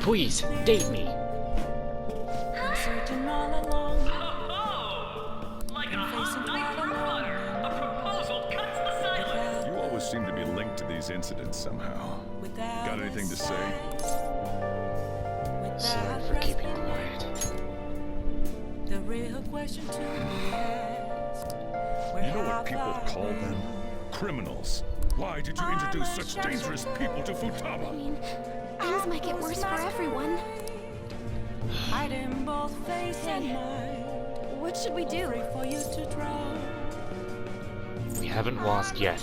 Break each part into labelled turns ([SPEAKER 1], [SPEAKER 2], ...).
[SPEAKER 1] Please, date me.
[SPEAKER 2] Searching all along.
[SPEAKER 3] Like a hot butter, a proposal cuts the silence.
[SPEAKER 4] You always seem to be linked to these incidents somehow. Got anything to say?
[SPEAKER 1] Sorry for keeping quiet.
[SPEAKER 2] The real question to be asked.
[SPEAKER 4] You know what people call them? Criminals. Why did you introduce such dangerous people to Futaba?
[SPEAKER 5] I mean, things might get worse for everyone.
[SPEAKER 2] Hiding both face and mind.
[SPEAKER 5] What should we do?
[SPEAKER 2] Free for you to draw.
[SPEAKER 1] We haven't lost yet.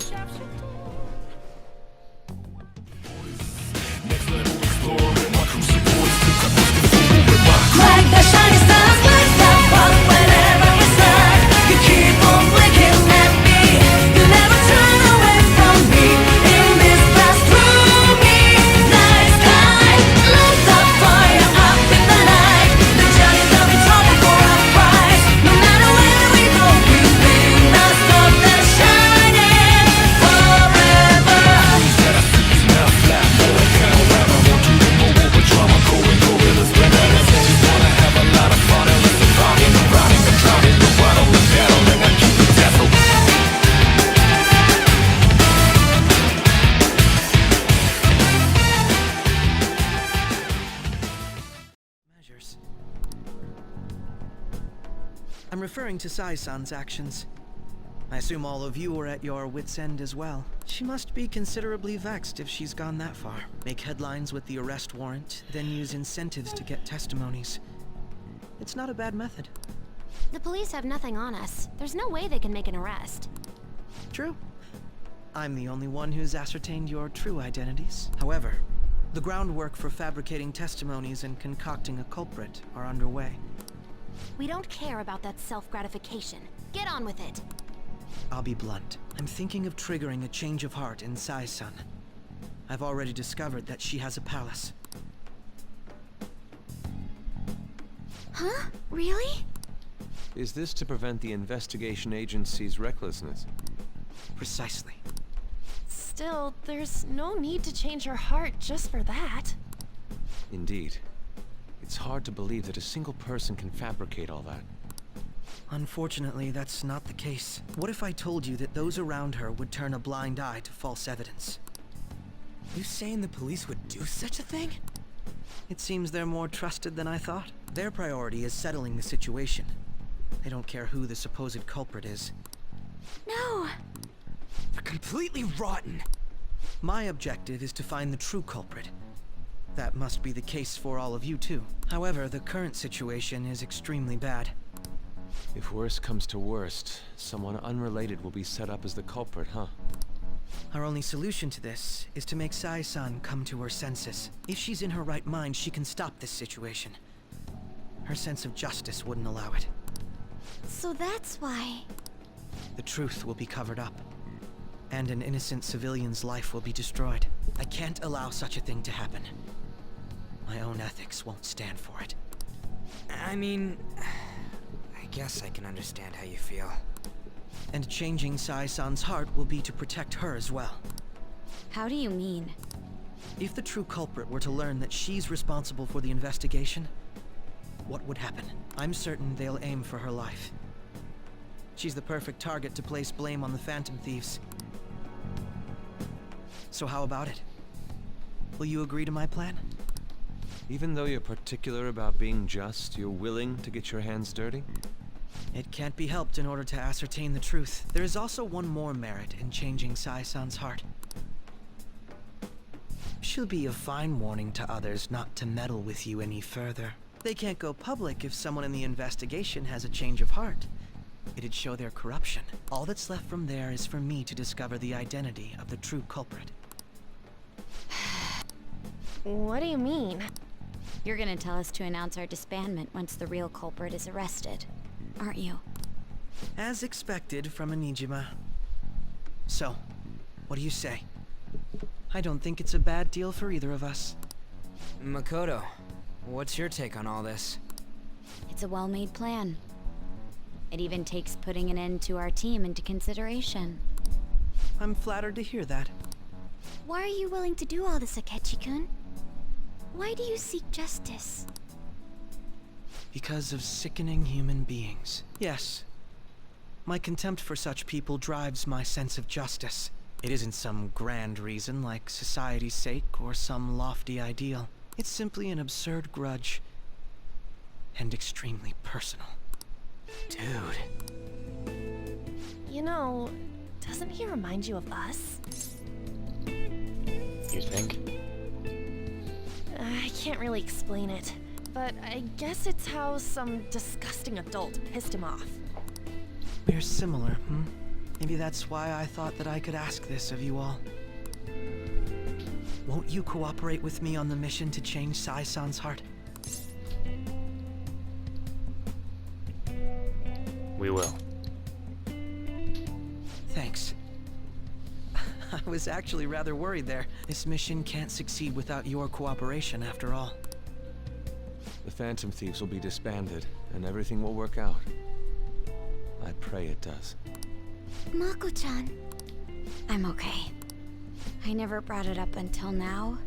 [SPEAKER 6] Like the shiny stars, light up up whenever we start. You keep on blinking at me. You never turn away from me. In this fast gloomy night sky, light the fire up in the night. The journey will be talking for our prize. No matter where we go, we'll be non-stop and shining forever.
[SPEAKER 7] Measures. I'm referring to Sai-san's actions. I assume all of you are at your wits' end as well. She must be considerably vexed if she's gone that far. Make headlines with the arrest warrant, then use incentives to get testimonies. It's not a bad method.
[SPEAKER 5] The police have nothing on us. There's no way they can make an arrest.
[SPEAKER 7] True. I'm the only one who's ascertained your true identities. However, the groundwork for fabricating testimonies and concocting a culprit are underway.
[SPEAKER 5] We don't care about that self-gratification. Get on with it.
[SPEAKER 7] I'll be blunt. I'm thinking of triggering a change of heart in Sai-san. I've already discovered that she has a palace.
[SPEAKER 5] Huh? Really?
[SPEAKER 8] Is this to prevent the investigation agency's recklessness?
[SPEAKER 7] Precisely.
[SPEAKER 5] Still, there's no need to change her heart just for that.
[SPEAKER 8] Indeed. It's hard to believe that a single person can fabricate all that.
[SPEAKER 7] Unfortunately, that's not the case. What if I told you that those around her would turn a blind eye to false evidence?
[SPEAKER 9] You saying the police would do such a thing?
[SPEAKER 7] It seems they're more trusted than I thought. Their priority is settling the situation. They don't care who the supposed culprit is.
[SPEAKER 5] No!
[SPEAKER 9] They're completely rotten.
[SPEAKER 7] My objective is to find the true culprit. That must be the case for all of you too. However, the current situation is extremely bad.
[SPEAKER 8] If worst comes to worst, someone unrelated will be set up as the culprit, huh?
[SPEAKER 7] Our only solution to this is to make Sai-san come to her senses. If she's in her right mind, she can stop this situation. Her sense of justice wouldn't allow it.
[SPEAKER 5] So that's why...
[SPEAKER 7] The truth will be covered up, and an innocent civilian's life will be destroyed. I can't allow such a thing to happen. My own ethics won't stand for it.
[SPEAKER 9] I mean, I guess I can understand how you feel.
[SPEAKER 7] And changing Sai-san's heart will be to protect her as well.
[SPEAKER 5] How do you mean?
[SPEAKER 7] If the true culprit were to learn that she's responsible for the investigation, what would happen? I'm certain they'll aim for her life. She's the perfect target to place blame on the Phantom Thieves. So how about it? Will you agree to my plan?
[SPEAKER 8] Even though you're particular about being just, you're willing to get your hands dirty?
[SPEAKER 7] It can't be helped in order to ascertain the truth. There is also one more merit in changing Sai-san's heart. She'll be a fine warning to others not to meddle with you any further. They can't go public if someone in the investigation has a change of heart. It'd show their corruption. All that's left from there is for me to discover the identity of the true culprit.
[SPEAKER 5] What do you mean? You're gonna tell us to announce our disbandment once the real culprit is arrested, aren't you?
[SPEAKER 7] As expected from a Nijima. So, what do you say? I don't think it's a bad deal for either of us.
[SPEAKER 9] Makoto, what's your take on all this?
[SPEAKER 5] It's a well-made plan. It even takes putting an end to our team into consideration.
[SPEAKER 7] I'm flattered to hear that.
[SPEAKER 5] Why are you willing to do all this, Akechi-kun? Why do you seek justice?
[SPEAKER 7] Because of sickening human beings. Yes. My contempt for such people drives my sense of justice. It isn't some grand reason like society's sake or some lofty ideal. It's simply an absurd grudge. And extremely personal.
[SPEAKER 8] Dude.
[SPEAKER 10] You know, doesn't he remind you of us?
[SPEAKER 1] You think?
[SPEAKER 10] I can't really explain it, but I guess it's how some disgusting adult pissed him off.
[SPEAKER 7] We're similar, hmm? Maybe that's why I thought that I could ask this of you all. Won't you cooperate with me on the mission to change Sai-san's heart?
[SPEAKER 1] We will.
[SPEAKER 7] Thanks. I was actually rather worried there. This mission can't succeed without your cooperation, after all.
[SPEAKER 8] The Phantom Thieves will be disbanded, and everything will work out. I pray it does.
[SPEAKER 5] Mako-chan. I'm okay. I never brought it up until now,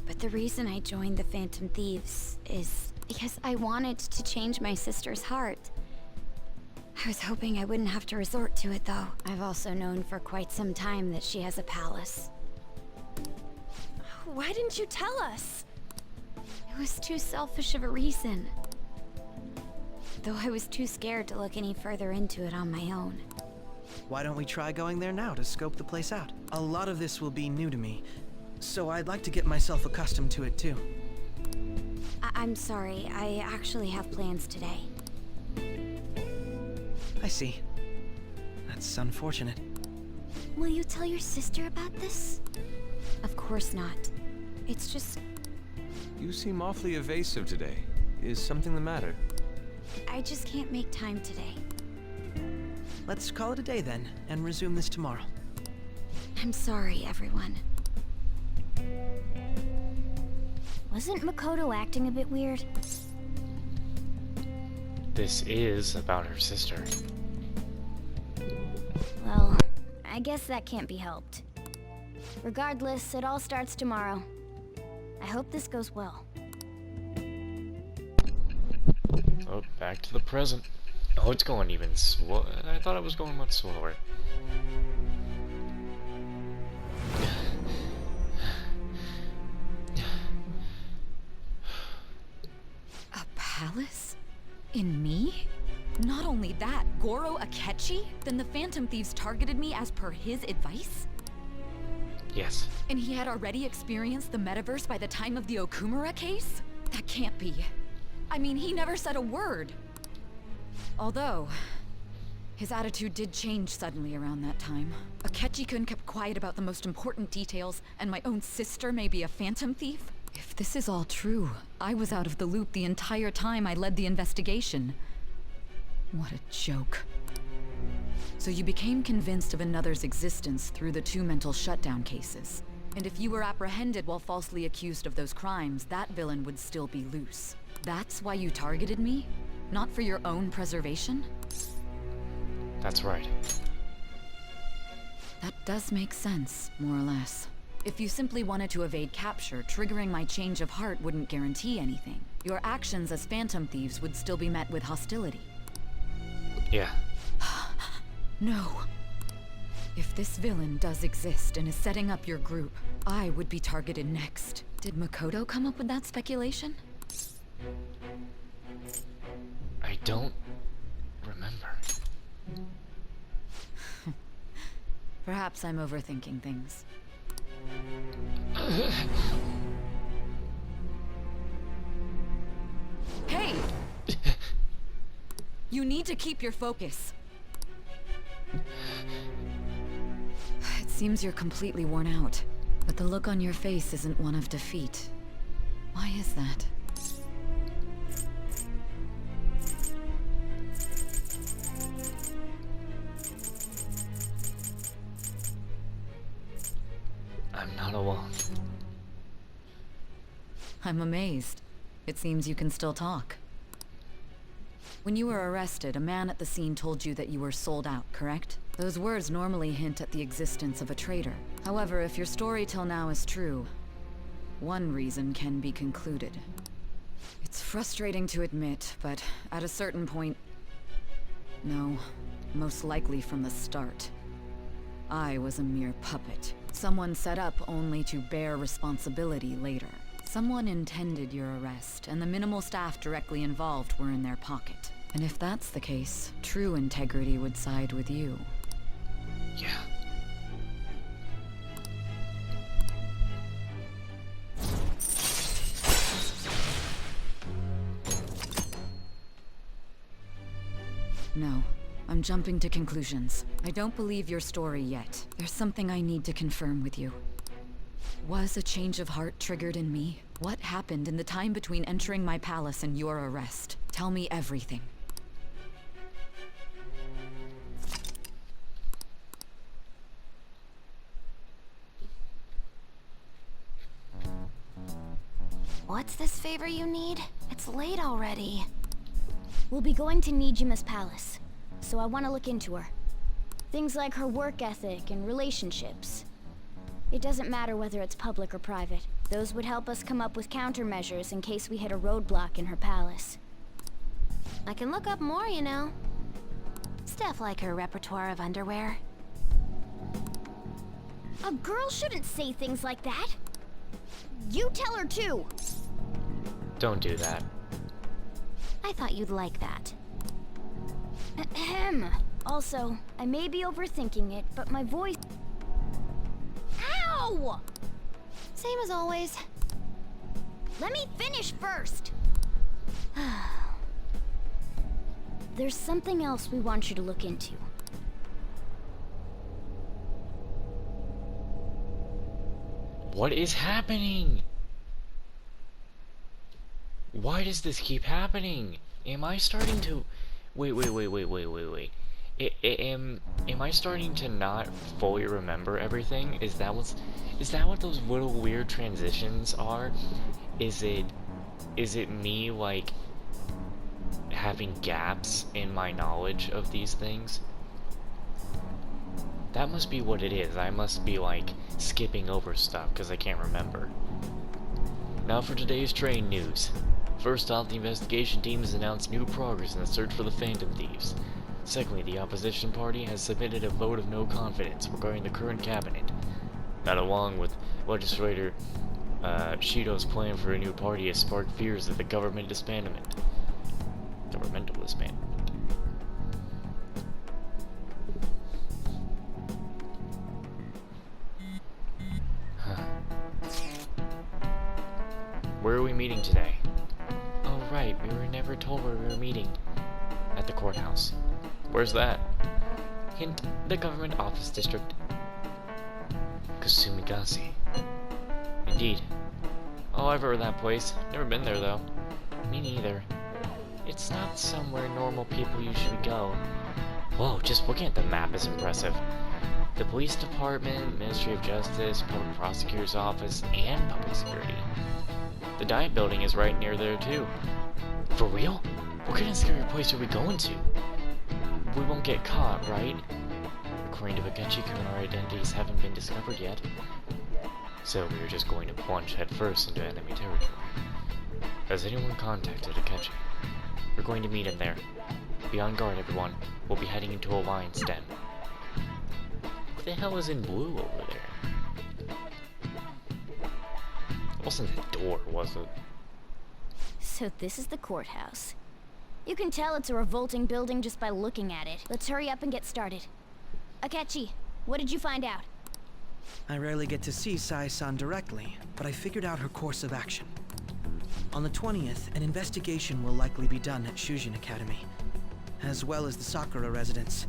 [SPEAKER 5] but the reason I joined the Phantom Thieves is because I wanted to change my sister's heart. I was hoping I wouldn't have to resort to it, though. I've also known for quite some time that she has a palace.
[SPEAKER 10] Why didn't you tell us?
[SPEAKER 5] It was too selfish of a reason. Though I was too scared to look any further into it on my own.
[SPEAKER 7] Why don't we try going there now to scope the place out? A lot of this will be new to me, so I'd like to get myself accustomed to it too.
[SPEAKER 5] I'm sorry, I actually have plans today.
[SPEAKER 7] I see. That's unfortunate.
[SPEAKER 5] Will you tell your sister about this? Of course not. It's just...
[SPEAKER 8] You seem awfully evasive today. Is something the matter?
[SPEAKER 5] I just can't make time today.
[SPEAKER 7] Let's call it a day then, and resume this tomorrow.
[SPEAKER 5] I'm sorry, everyone.
[SPEAKER 10] Wasn't Makoto acting a bit weird?
[SPEAKER 1] This is about her sister.
[SPEAKER 10] Well, I guess that can't be helped. Regardless, it all starts tomorrow. I hope this goes well.
[SPEAKER 1] Oh, back to the present. Oh, it's going even slow. I thought it was going much slower.
[SPEAKER 11] A palace? In me? Not only that, Goro Akechi? Then the Phantom Thieves targeted me as per his advice?
[SPEAKER 1] Yes.
[SPEAKER 11] And he had already experienced the metaverse by the time of the Okumura case? That can't be. I mean, he never said a word. Although, his attitude did change suddenly around that time. Akechi-kun kept quiet about the most important details, and my own sister may be a Phantom Thief? If this is all true, I was out of the loop the entire time I led the investigation. What a joke. So you became convinced of another's existence through the 2 mental shutdown cases. And if you were apprehended while falsely accused of those crimes, that villain would still be loose. That's why you targeted me? Not for your own preservation?
[SPEAKER 1] That's right.
[SPEAKER 11] That does make sense, more or less. If you simply wanted to evade capture, triggering my change of heart wouldn't guarantee anything. Your actions as Phantom Thieves would still be met with hostility.
[SPEAKER 1] Yeah.
[SPEAKER 11] No. If this villain does exist and is setting up your group, I would be targeted next. Did Makoto come up with that speculation?
[SPEAKER 1] I don't remember.
[SPEAKER 11] Perhaps I'm overthinking things. Hey! You need to keep your focus. It seems you're completely worn out, but the look on your face isn't one of defeat. Why is that?
[SPEAKER 1] I'm not alone.
[SPEAKER 11] I'm amazed. It seems you can still talk. When you were arrested, a man at the scene told you that you were sold out, correct? Those words normally hint at the existence of a traitor. However, if your story till now is true, One reason can be concluded. It's frustrating to admit, but at a certain point... No, most likely from the start. I was a mere puppet. Someone set up only to bear responsibility later. Someone intended your arrest, and the minimal staff directly involved were in their pocket. And if that's the case, true integrity would side with you.
[SPEAKER 1] Yeah.
[SPEAKER 11] No, I'm jumping to conclusions. I don't believe your story yet. There's something I need to confirm with you. Was a change of heart triggered in me? What happened in the time between entering my palace and your arrest? Tell me everything.
[SPEAKER 5] What's this favor you need? It's late already.
[SPEAKER 10] We'll be going to Nijima's palace, so I want to look into her. Things like her work ethic and relationships. It doesn't matter whether it's public or private. Those would help us come up with countermeasures in case we hit a roadblock in her palace.
[SPEAKER 5] I can look up more, you know. Stuff like her repertoire of underwear.
[SPEAKER 10] A girl shouldn't say things like that. You tell her too.
[SPEAKER 1] Don't do that.
[SPEAKER 5] I thought you'd like that.
[SPEAKER 10] Ahem. Also, I may be overthinking it, but my voice... Ow!
[SPEAKER 5] Same as always.
[SPEAKER 10] Let me finish first. There's something else we want you to look into.
[SPEAKER 1] What is happening? Why does this keep happening? Am I starting to... Wait. Am I starting to not fully remember everything? Is that what those little weird transitions are? Is it me, like, having gaps in my knowledge of these things? That must be what it is. I must be, like, skipping over stuff because I can't remember. Now for today's train news. First off, the investigation team has announced new progress in the search for the Phantom Thieves. Secondly, the opposition party has submitted a vote of no confidence regarding the current cabinet. That, along with legislator Shido's plan for a new party, has sparked fears of the governmental disbandment. Where are we meeting today? Oh right, we were never told where we were meeting. At the courthouse. Where's that? Hint, the government office district. Kasumigase. Indeed. Oh, I've heard of that place. Never been there though. Me neither. It's not somewhere normal people usually go. Whoa, just looking at the map is impressive. The police department, Ministry of Justice, Public Prosecutor's Office, and Public Security. The Diet Building is right near there too. For real? What kind of scary place are we going to? We won't get caught, right? According to Akechi-kun, our identities haven't been discovered yet. So we are just going to plunge headfirst into enemy territory. Has anyone contacted Akechi? We're going to meet him there. Be on guard, everyone. We'll be heading into a lion's den. What the hell is in blue over there? It wasn't a door, was it?
[SPEAKER 10] So this is the courthouse. You can tell it's a revolting building just by looking at it. Let's hurry up and get started. Akechi, what did you find out?
[SPEAKER 7] I rarely get to see Sai-san directly, but I figured out her course of action. On the 20th, an investigation will likely be done at Shujin Academy, as well as the Sakura residence.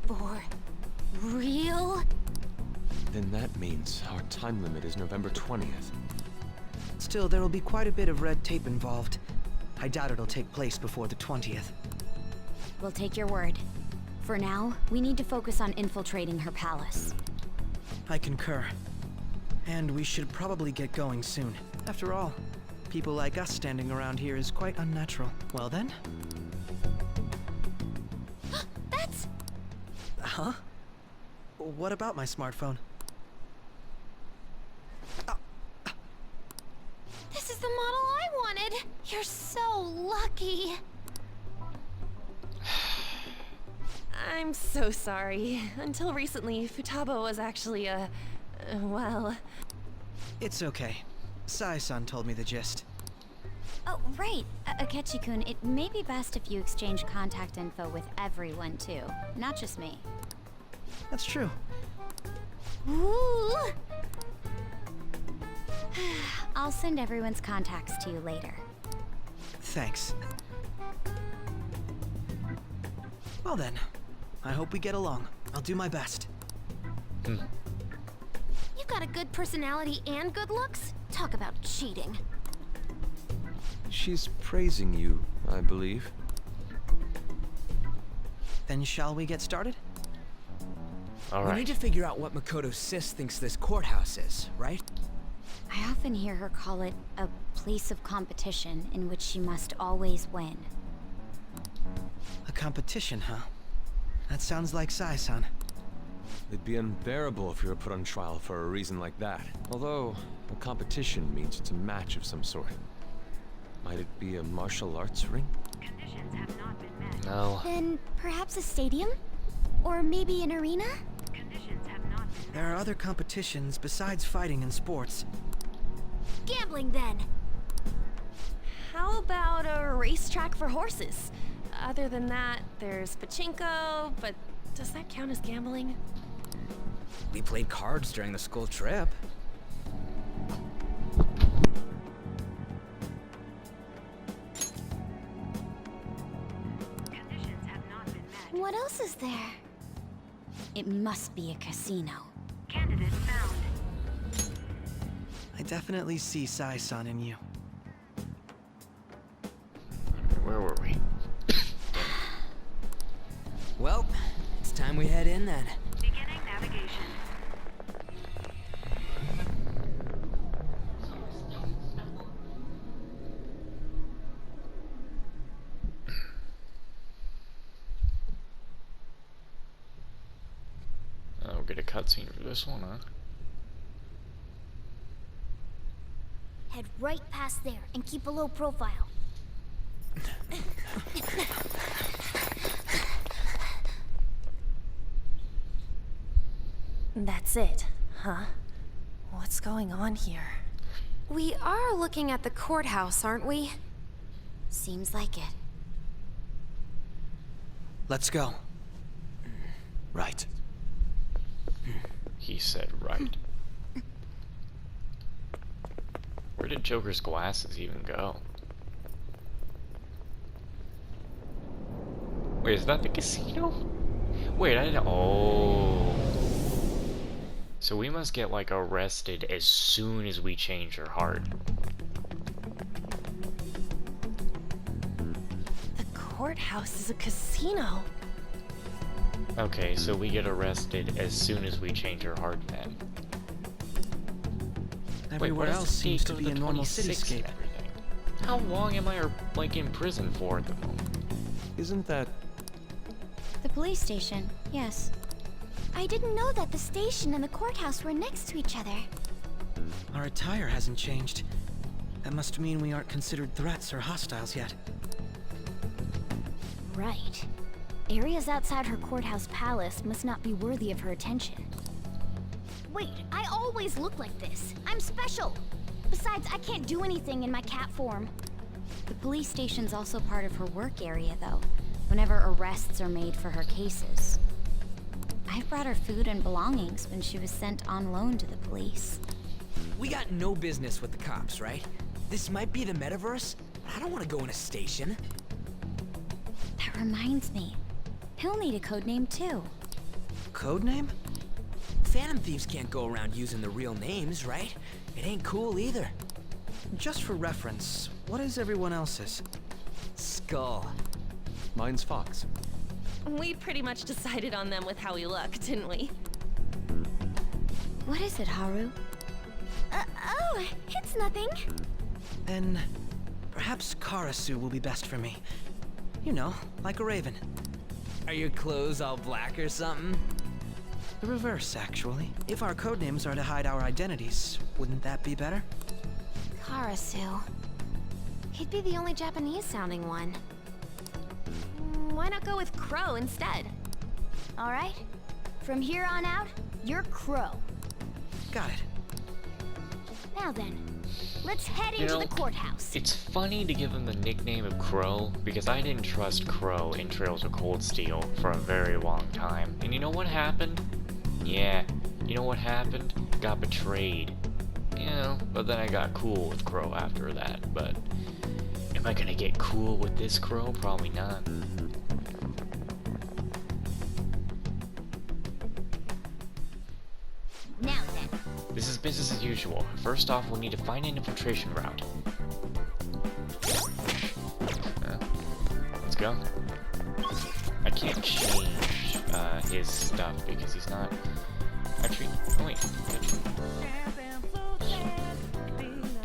[SPEAKER 10] For real?
[SPEAKER 8] Then that means our time limit is November 20th.
[SPEAKER 7] Still, there will be quite a bit of red tape involved. I doubt it'll take place before the 20th.
[SPEAKER 5] We'll take your word. For now, we need to focus on infiltrating her palace.
[SPEAKER 7] I concur. And we should probably get going soon. After all, people like us standing around here is quite unnatural. Well then?
[SPEAKER 10] That's...
[SPEAKER 7] Huh? What about my smartphone?
[SPEAKER 5] This is the model I wanted! You're so lucky!
[SPEAKER 12] I'm so sorry. Until recently, Futaba was actually well...
[SPEAKER 7] It's okay. Sai-san told me the gist.
[SPEAKER 5] Oh, right. Akechi-kun, it may be best if you exchange contact info with everyone, too. Not just me.
[SPEAKER 7] That's true.
[SPEAKER 5] Ooh! I'll send everyone's contacts to you later.
[SPEAKER 7] Thanks. Well then, I hope we get along. I'll do my best.
[SPEAKER 5] You've got a good personality and good looks? Talk about cheating.
[SPEAKER 8] She's praising you, I believe.
[SPEAKER 7] Then shall we get started?
[SPEAKER 9] We
[SPEAKER 1] Alright.
[SPEAKER 9] need to figure out what Makoto Sis thinks this courthouse is, right?
[SPEAKER 5] I often hear her call it a place of competition in which she must always win.
[SPEAKER 7] A competition, huh? That sounds like Sai-san.
[SPEAKER 8] It'd be unbearable if you were put on trial for a reason like that. Although, a competition means it's a match of some sort. Might it be a martial arts ring?
[SPEAKER 1] No.
[SPEAKER 5] Then perhaps a stadium? Or maybe an arena?
[SPEAKER 7] There are other competitions besides fighting and sports.
[SPEAKER 5] Gambling, then!
[SPEAKER 12] How about a racetrack for horses? Other than that, there's pachinko, but does that count as gambling?
[SPEAKER 9] We played cards during the school trip.
[SPEAKER 5] What else is there? It must be a casino.
[SPEAKER 7] I definitely see Sai-san in you.
[SPEAKER 1] Where were we?
[SPEAKER 9] Well, it's time we head in then.
[SPEAKER 3] Beginning navigation.
[SPEAKER 1] Oh, we'll get a cutscene for this one, huh?
[SPEAKER 10] Head right past there and keep a low profile.
[SPEAKER 12] That's it, huh? What's going on here? We are looking at the courthouse, aren't we?
[SPEAKER 5] Seems like it.
[SPEAKER 7] Let's go. Right.
[SPEAKER 1] He said right. Where did Joker's glasses even go? Wait, is that the casino? Wait, I didn't. Oh. So we must get, like, arrested as soon as we change her heart.
[SPEAKER 12] The courthouse is a casino.
[SPEAKER 1] Okay, so we get arrested as soon as we change her heart then.
[SPEAKER 7] Everywhere else seems to be a normal cityscape.
[SPEAKER 1] How long am I, like, in prison for at the moment?
[SPEAKER 8] Isn't that...
[SPEAKER 5] The police station, yes.
[SPEAKER 10] I didn't know that the station and the courthouse were next to each other.
[SPEAKER 7] Our attire hasn't changed. That must mean we aren't considered threats or hostiles yet.
[SPEAKER 10] Right. Areas outside her courthouse palace must not be worthy of her attention. Wait, I always look like this. I'm special. Besides, I can't do anything in my cat form.
[SPEAKER 5] The police station's also part of her work area, though, whenever arrests are made for her cases. I've brought her food and belongings when she was sent on loan to the police.
[SPEAKER 9] We got no business with the cops, right? This might be the metaverse, but I don't want to go in a station.
[SPEAKER 5] That reminds me. He'll need a codename, too.
[SPEAKER 7] Codename?
[SPEAKER 9] Phantom thieves can't go around using the real names, right? It ain't cool either.
[SPEAKER 7] Just for reference, what is everyone else's?
[SPEAKER 9] Skull.
[SPEAKER 8] Mine's Fox.
[SPEAKER 12] We pretty much decided on them with how we look, didn't we?
[SPEAKER 5] What is it, Haru?
[SPEAKER 10] Oh, it's nothing.
[SPEAKER 7] Then perhaps Karasu will be best for me. You know, like a raven.
[SPEAKER 9] Are your clothes all black or something?
[SPEAKER 7] The reverse, actually. If our codenames are to hide our identities, wouldn't that be better?
[SPEAKER 5] Karasu.
[SPEAKER 12] He'd be the only Japanese-sounding one. Why not go with Crow instead?
[SPEAKER 10] All right. From here on out, you're Crow.
[SPEAKER 7] Got it.
[SPEAKER 10] Now then, let's head
[SPEAKER 1] You
[SPEAKER 10] into
[SPEAKER 1] know,
[SPEAKER 10] the courthouse.
[SPEAKER 1] It's funny to give him the nickname of Crow, because I didn't trust Crow in Trails of Cold Steel for a very long time. And you know what happened? Yeah, you know what happened? Got betrayed. You know, but then I got cool with Crow after that, but am I gonna get cool with this Crow? Probably not.
[SPEAKER 10] Now then,
[SPEAKER 1] This is business as usual. First off, we'll need to find an infiltration route. Let's go. I can't change his stuff because he's not... Actually, oh wait.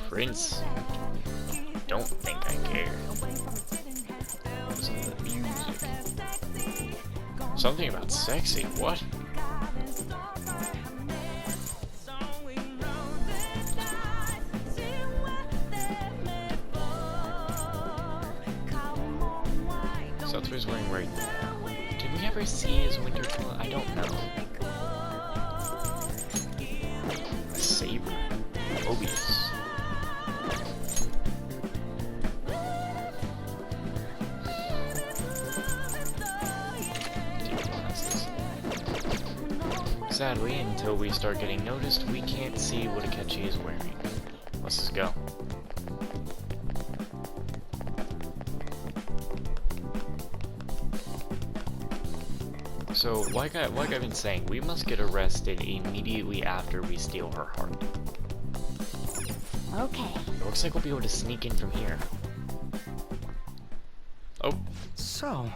[SPEAKER 1] Prince. Don't think I care. Listen to the music. Something about sexy, what? So that's what he's wearing right now. Did we ever see his winter clothes? I don't know. A saber. Mobius. Sadly, until we start getting noticed, we can't see what Akechi is wearing. Let's just go. So, like I've been saying, we must get arrested immediately after we steal her heart.
[SPEAKER 10] okay.
[SPEAKER 1] It looks like we'll be able to sneak in from here. Oh,
[SPEAKER 7] So,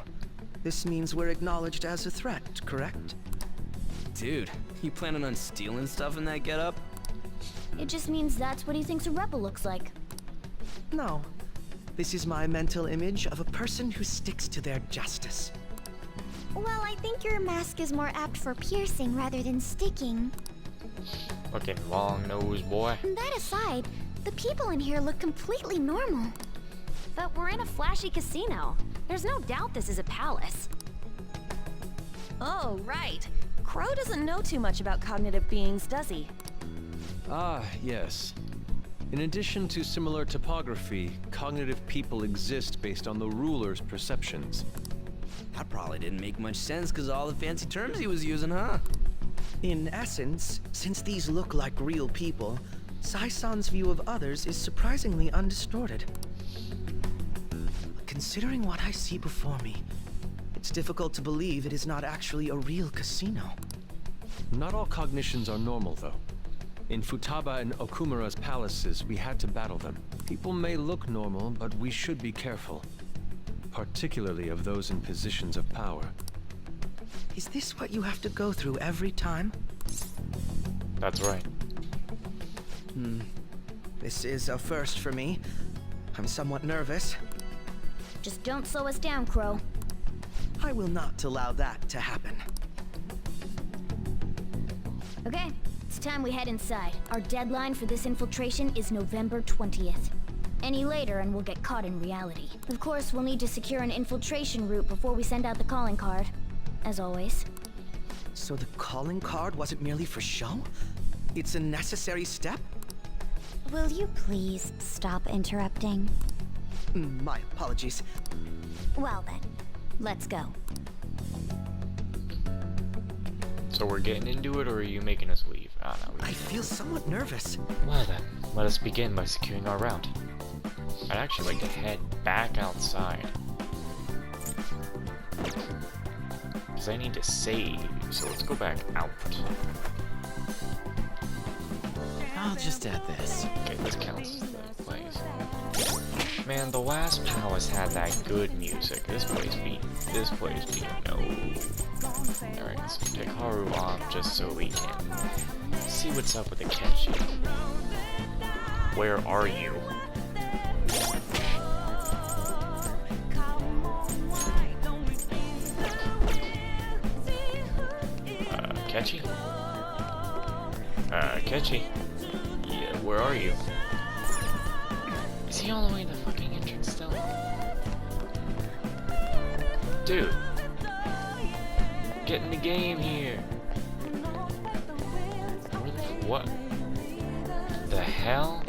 [SPEAKER 7] this means we're acknowledged as a threat, correct?
[SPEAKER 9] Dude, you planning on stealing stuff in that getup?
[SPEAKER 10] It just means that's what he thinks a rebel looks like.
[SPEAKER 7] No. This is my mental image of a person who sticks to their justice.
[SPEAKER 5] Well, I think your mask is more apt for piercing rather than sticking.
[SPEAKER 1] fucking long nose boy.
[SPEAKER 5] That aside, the people in here look completely normal.
[SPEAKER 12] But we're in a flashy casino. There's no doubt this is a palace. Oh, right. Crow doesn't know too much about cognitive beings, does he?
[SPEAKER 8] Ah, yes. In addition to similar topography, cognitive people exist based on the ruler's perceptions.
[SPEAKER 9] That probably didn't make much sense because all the fancy terms he was using, huh?
[SPEAKER 7] In essence, since these look like real people, Sai-san's view of others is surprisingly undistorted. Considering what I see before me, it's difficult to believe it is not actually a real casino.
[SPEAKER 8] Not all cognitions are normal, though. In Futaba and Okumura's palaces, we had to battle them. People may look normal, but we should be careful. Particularly of those in positions of power.
[SPEAKER 7] Is this what you have to go through every time?
[SPEAKER 1] That's right.
[SPEAKER 7] This is a first for me. I'm somewhat nervous.
[SPEAKER 10] Just don't slow us down, Crow.
[SPEAKER 7] I will not allow that to happen.
[SPEAKER 10] Okay, it's time we head inside. Our deadline for this infiltration is November 20th. Any later and we'll get caught in reality. Of course, we'll need to secure an infiltration route before we send out the calling card. As always.
[SPEAKER 7] So the calling card wasn't merely for show? It's a necessary step?
[SPEAKER 5] Will you please stop interrupting?
[SPEAKER 7] My apologies.
[SPEAKER 10] Well then, let's go.
[SPEAKER 1] So we're getting into it, or are you making us leave? Ah, no.
[SPEAKER 7] I feel somewhat nervous.
[SPEAKER 1] Well then, let us begin by securing our route. I'd actually like to head back outside. Because I need to save, so let's go back out.
[SPEAKER 9] I'll just add this.
[SPEAKER 1] Okay, this counts as the place. Man, the last palace had that good music. This place be no. Alright, let's take Haru off just so we can see what's up with Akechi. Where are you? Akechi? Akechi? Yeah, where are you? Is he all the way in the fucking entrance still? Dude. Get in the game here. What the hell?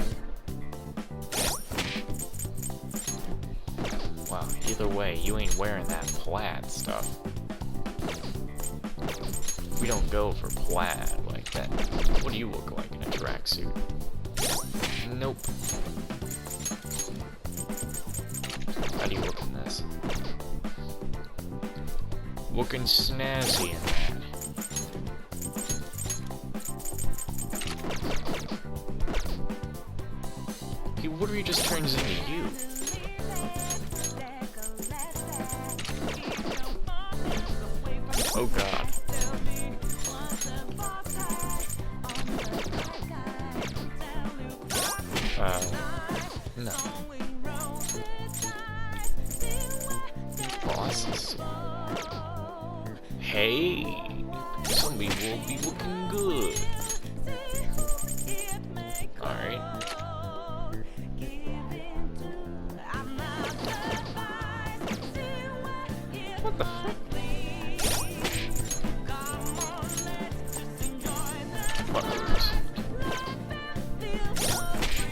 [SPEAKER 1] Wow, either way, you ain't wearing that plaid stuff. We don't go for plaid like that. What do you look like in a tracksuit? Nope. How do you look in this? Looking snazzy in that. He literally just turns into you. Oh god. No. Bosses. Hey, somebody will be looking good. Alright. What the fuck? Fuckers.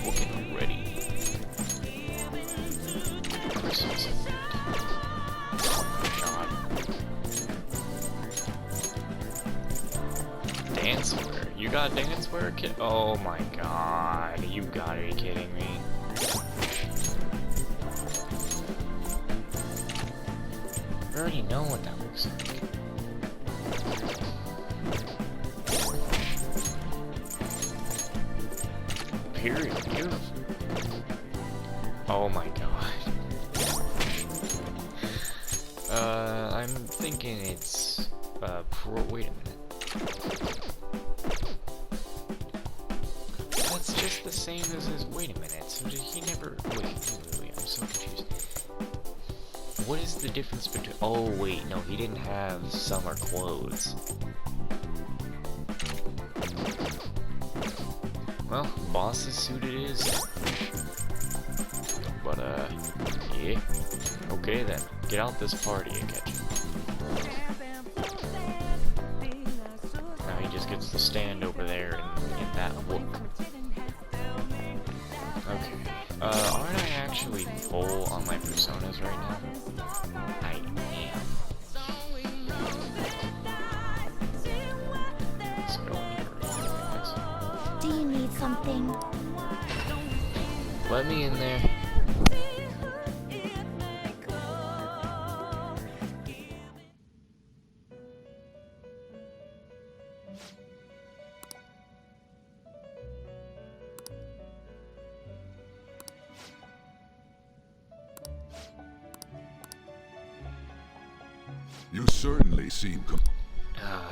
[SPEAKER 1] Looking ready. Christmas. God. Dancewear. You got dancewear, kid? Oh my god. You gotta be kidding me. I already know what that looks like. Period. Beautiful. Oh my god. I'm thinking it's, wait a minute. That's just the same as his, wait a minute, so did he never, wait, I'm so confused. What is the difference between, oh wait, no, he didn't have summer clothes. Well, boss's suit it is. But, yeah. Okay then, get out this party and catch him. Now he just gets to stand over there and get that look. Okay. Aren't I actually full on my personas right now? I am. Let's go here.
[SPEAKER 10] Do you need something?
[SPEAKER 1] Let me in there.
[SPEAKER 4] You certainly seem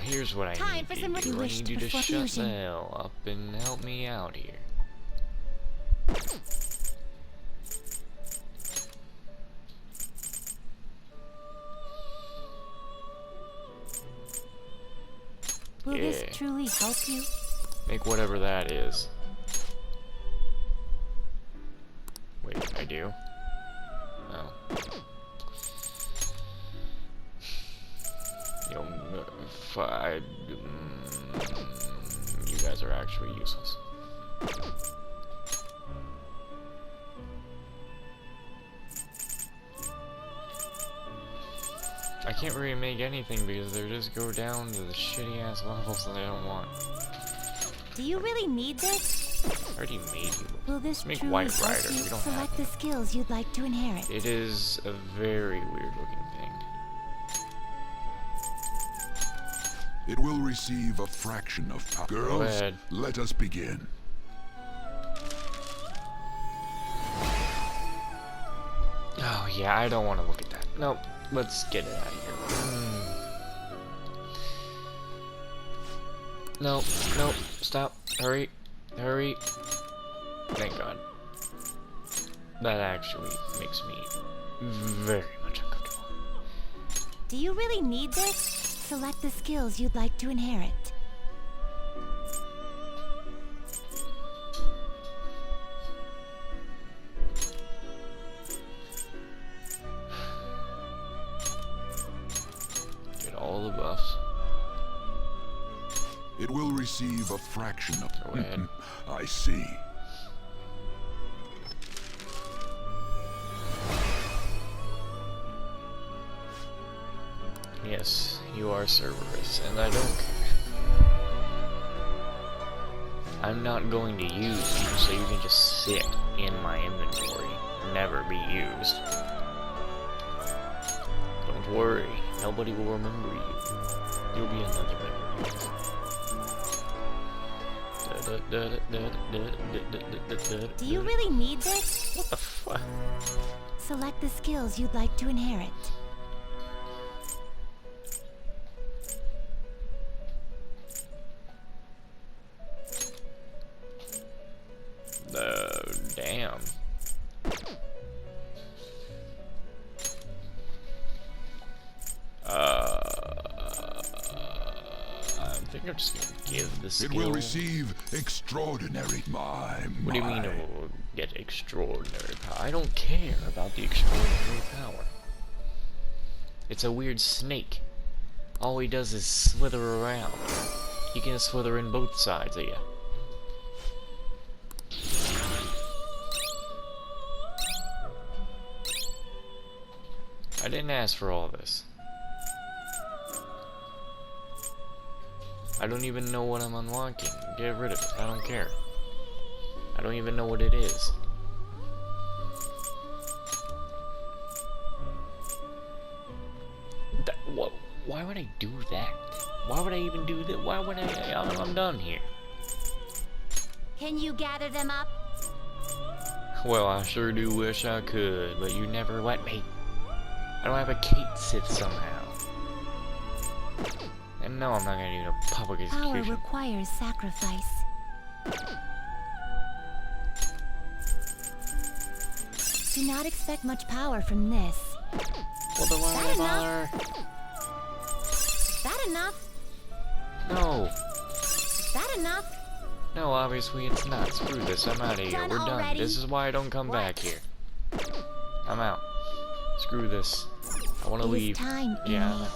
[SPEAKER 1] Here's what I
[SPEAKER 10] Time for some
[SPEAKER 1] need you. I
[SPEAKER 10] wished
[SPEAKER 1] need you to
[SPEAKER 10] before
[SPEAKER 1] shut the
[SPEAKER 10] fusion.
[SPEAKER 1] hell up and help me out here.
[SPEAKER 5] Will
[SPEAKER 1] Yeah.
[SPEAKER 5] this truly help you?
[SPEAKER 1] Make whatever that is. Wait, I do? Oh. You guys are actually useless. I can't really make anything because they just go down to the shitty ass levels that I don't want.
[SPEAKER 5] Do you really need this?
[SPEAKER 1] I already made you.
[SPEAKER 5] Will this
[SPEAKER 1] Make
[SPEAKER 5] truly
[SPEAKER 1] White
[SPEAKER 5] help
[SPEAKER 1] Rider.
[SPEAKER 5] you
[SPEAKER 1] We don't have
[SPEAKER 5] select the skills you'd like to inherit?
[SPEAKER 1] it. Is a very weird looking thing.
[SPEAKER 4] It will receive a fraction of power. Girls,
[SPEAKER 1] ahead.
[SPEAKER 4] let us begin.
[SPEAKER 1] Oh yeah, I don't want to look at that. Nope. Let's get it out of here. Nope. Nope. Stop. Hurry. Hurry. Thank God. That actually makes me very much uncomfortable.
[SPEAKER 5] Do you really need this? Select the skills you'd like to inherit.
[SPEAKER 4] receive a fraction of...
[SPEAKER 1] Go ahead.
[SPEAKER 4] I see.
[SPEAKER 1] Yes, you are Cerberus, and I don't care. I'm not going to use you, so you can just sit in my inventory, never be used. Don't worry, nobody will remember you. You'll be another memory.
[SPEAKER 6] Do you really need this?
[SPEAKER 1] What the fuck?
[SPEAKER 6] Select the skills you'd like to inherit.
[SPEAKER 1] Damn. I think I'm just gonna give the skill.
[SPEAKER 4] It will receive extraordinary
[SPEAKER 1] What do you mean it will get extraordinary power? I don't care about the extraordinary power. It's a weird snake. All he does is slither around. He can slither in both sides of you. I didn't ask for all this. I don't even know what I'm unlocking. Get rid of it. I don't care. I don't even know what it is. Why would I do that? Why would I even do that? Why would I'm done here.
[SPEAKER 6] Can you gather them up?
[SPEAKER 1] Well, I sure do wish I could, but you never let me. I don't have a Kate Sith somehow. And no, I'm not gonna do a public
[SPEAKER 6] Power
[SPEAKER 1] execution.
[SPEAKER 6] requires sacrifice. Do not expect much power from this.
[SPEAKER 1] Well, then why would I bother?
[SPEAKER 6] Is that enough?
[SPEAKER 1] No.
[SPEAKER 6] Is that enough?
[SPEAKER 1] No, obviously it's not. Screw this. I'm out of here.
[SPEAKER 6] Done
[SPEAKER 1] We're done.
[SPEAKER 6] already?
[SPEAKER 1] This is why I don't come back here. I'm out. Screw this. I want to
[SPEAKER 6] It is
[SPEAKER 1] leave.
[SPEAKER 6] time,
[SPEAKER 1] Yeah.
[SPEAKER 6] Amy.